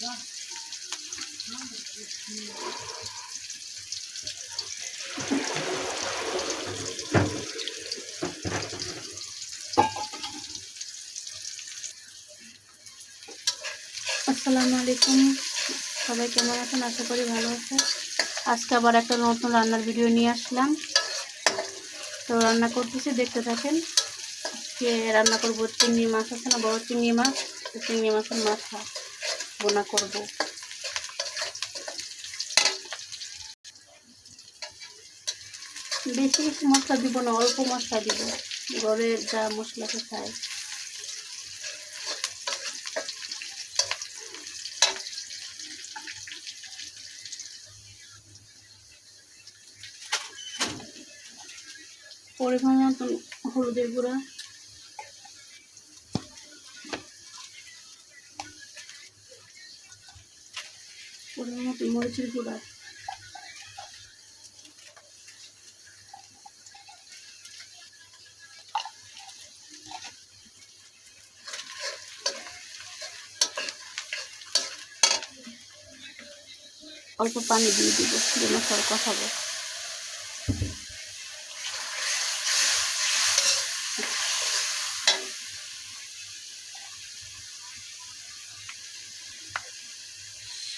আসসালামু আলাইকুম, সবাই কেমন আছেন? আশা করি ভালো আছেন। আজকে আবার একটা নতুন রান্নার ভিডিও নিয়ে আসলাম। তো রান্না করতেছি, দেখতে থাকেন। আজকে রান্না করবো চিংড়ি মাছ আছে না, বড় চিংড়ি মাছ। চিংড়ি মাছের মাথা বোনা করব। বেশি কিছু মশলা দিব না, অল্প মশলা দিব, ঘরে যা মশলাতে খায়। পরিমাণ মতন হলুদের গুঁড়া, পরিমাণ মতন মরিচের গুঁড়া, অল্প পানি দিয়ে দিব, যেন সব কষাবো।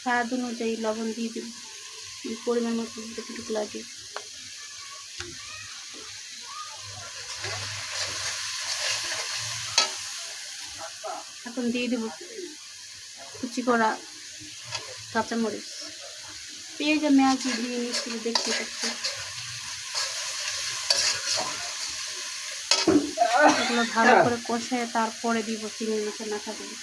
স্বাদ অনুযায়ী লবণ দিয়ে দিব, পরিমাণ মতো যতটুকু লাগে। এখন দিয়ে দেব কুচি করা কাঁচামরিচ, পেঁয়াজ আর মেয়াজ দিয়ে মিশিয়ে দেখতে পাচ্ছি। এগুলো ভালো করে কষে তারপরে দিব চিংড়ি মাছের মাথাগুলো।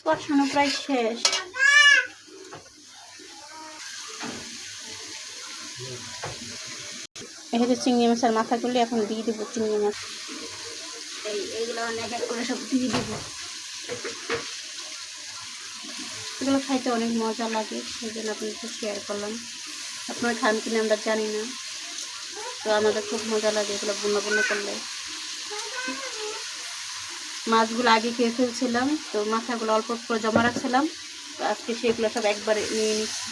কষানো প্রায় শেষ। এখানে চিংড়ি মাছের মাথাগুলি এখন দিয়ে দিব। চিংড়ি মাছ এইগুলো অনেক এক করে সব দিয়ে দিব। এগুলো খাইতে অনেক মজা লাগে, সেই জন্য আপনাদের শেয়ার করলাম। আপনারা খান কিনা আমরা জানি না, তো আমাদের খুব মজা লাগে এগুলো বোনা বোনা করলে। মাছগুলো আগে খেয়ে ফেলছিলাম, তো মাথাগুলো অল্প করে জমা রাখছিলাম, তো আজকে সেগুলো সব একবারে নিয়ে নিচ্ছি।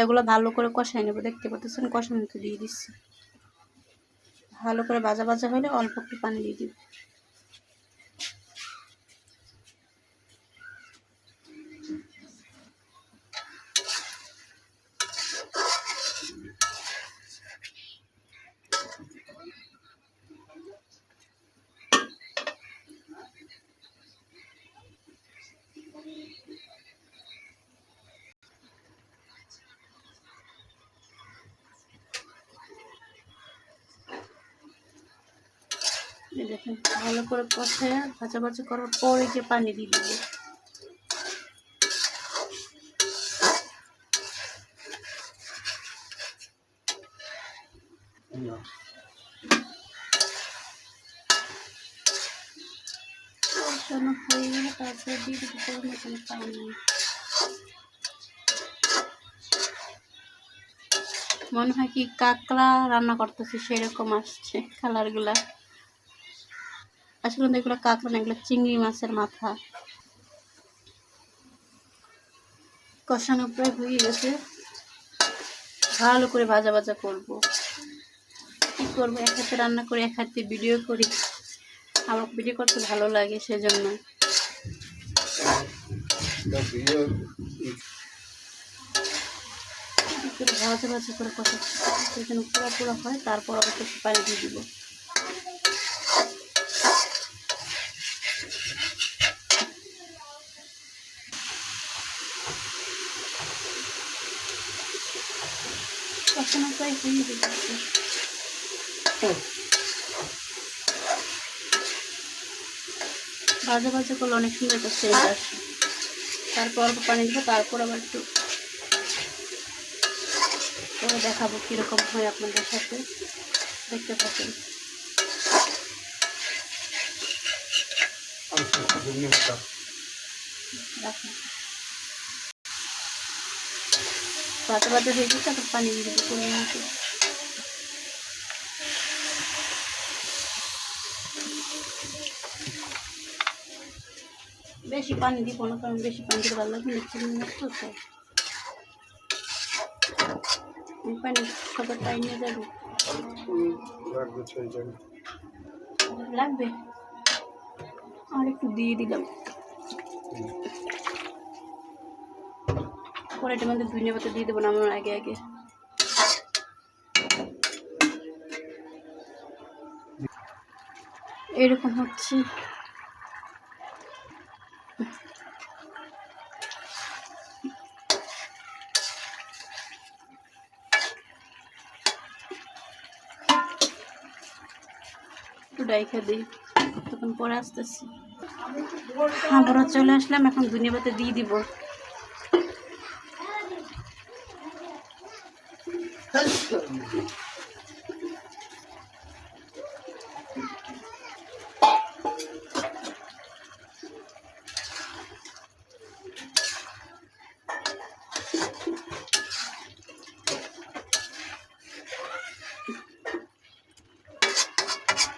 এগুলো ভালো করে কষাই নেবো, দেখতে পাচ্ছেন কষানোতে দিয়ে দিচ্ছি। ভালো করে ভাজা ভাজা হলে অল্প একটু পানি দিয়ে দিব। দেখুন ভালো করে কষায় ভাজা ভাজা করার পরে যে পানি দিয়ে দিব। কষানো হয়ে গেলে তারপরে দিয়ে দিব পরিমাণ পানি। মনে হয় কি কাঁকড়া রান্না করতেছি সেরকম আসছে কালারগুলা। আসলে এগুলো কাঁকড়া না, এগুলো চিংড়ি মাছের মাথা। কষানো প্রায় হয়ে গেছে, ভালো করে ভাজা ভাজা করব। কি করবো, এক হাতে রান্না করে এক হাতে ভিডিও করি, আমার ভিডিও করতে ভালো লাগে সেজন্য। ভাজা ভাজা করে কষাচ্ছি, সেজন্য পুরো পুরো হয়, তারপর অল্প একটু পানি দিয়ে দিব। কখনো প্রায় হয়ে যাচ্ছে। ভাজা ভাজা করলে অনেক সুন্দর একটা সেন্ট আসে। তারপর অল্প পানি দেবো, তারপর আবার একটু করে দেখাবো কীরকম হয় আপনাদের সাথে, দেখতে থাকেন। ভাজা ভাজা হয়ে গেছে, আবার পানি দিয়ে দেবো পরিমাণ মতো। বেশি পানি দিব না, কারণ বেশি পানি দিতে ভালো লাগবে না, চিংড়ি মাছ তো তাই। পানি সবার টাইম নিয়ে যাবে, লাগবে আর একটু দিয়ে দিলাম। পরে এটার মধ্যে ধনিয়া পাতা দিয়ে দেবো নামানোর আগে আগে। এরকম হচ্ছে। একটু ডাইখা দিই, তখন পরে আসতেছি। আবারও চলে আসলাম, এখন ধনিয়া পাতা দিয়ে দিব।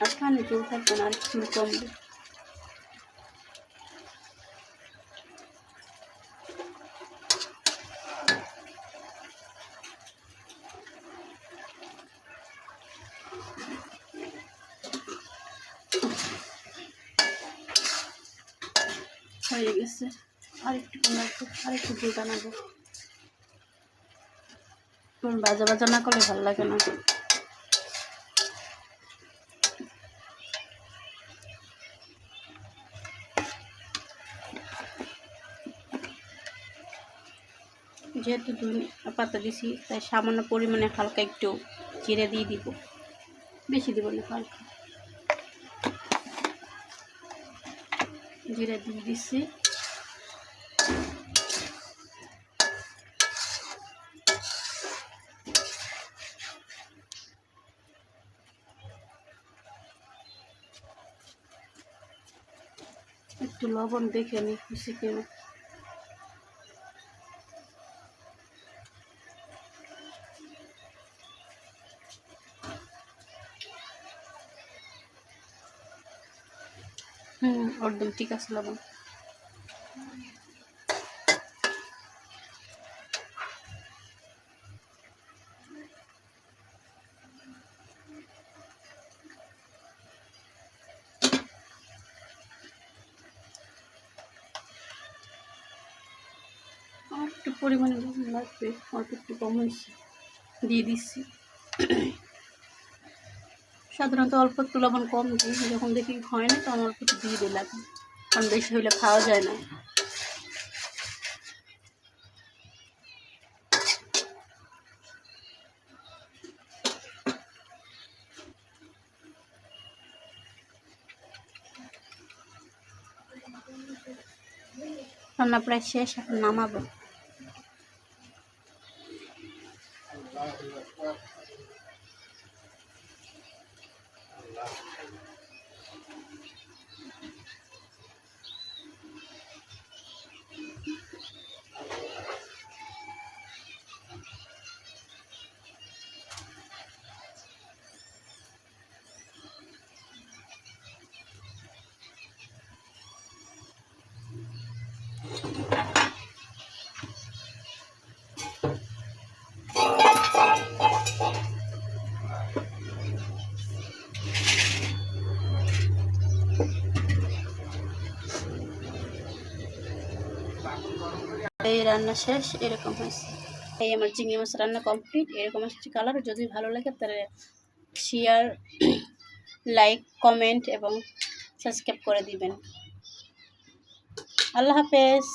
আর পানি কেউ থাকবে না, আর একটু কমবে। হয়ে গেছে, আর একটু লাগবে, আর একটু ঝোল বানাবো। ভাজা ভাজা না করলে ভালো লাগে না। যেহেতু ধনিয়া পাতা দিছি, তাই সামান্য পরিমাণে হালকা একটু জিরে দিয়ে দিব, বেশি দিব না, হালকা জিরে দিয়ে দিচ্ছি। একটু লবণ দেখে নিই খুশি কিনা। একদম ঠিক আছে লবণ। আর একটু পরিমাণে লবণ লাগবে, অল্প একটু কম হয়েছে, দিয়ে দিচ্ছি। সাধারণত অল্প একটু লবণ কম দিই, যখন দেখি হয় না তখন অল্প একটু দিয়ে দিই লাগে, কারণ বেশি হলে খাওয়া যায় না। রান্না প্রায় শেষ, এখন নামাবো। এই রান্না শেষ, এরকম হয়েছে। এই আমার চিংড়ি মাছ রান্না কমপ্লিট। এরকম আসছে কালার। যদি ভালো লাগে তাহলে শেয়ার, লাইক, কমেন্ট এবং সাবস্ক্রাইব করে দিবেন। আল্লাহ হাফেজ।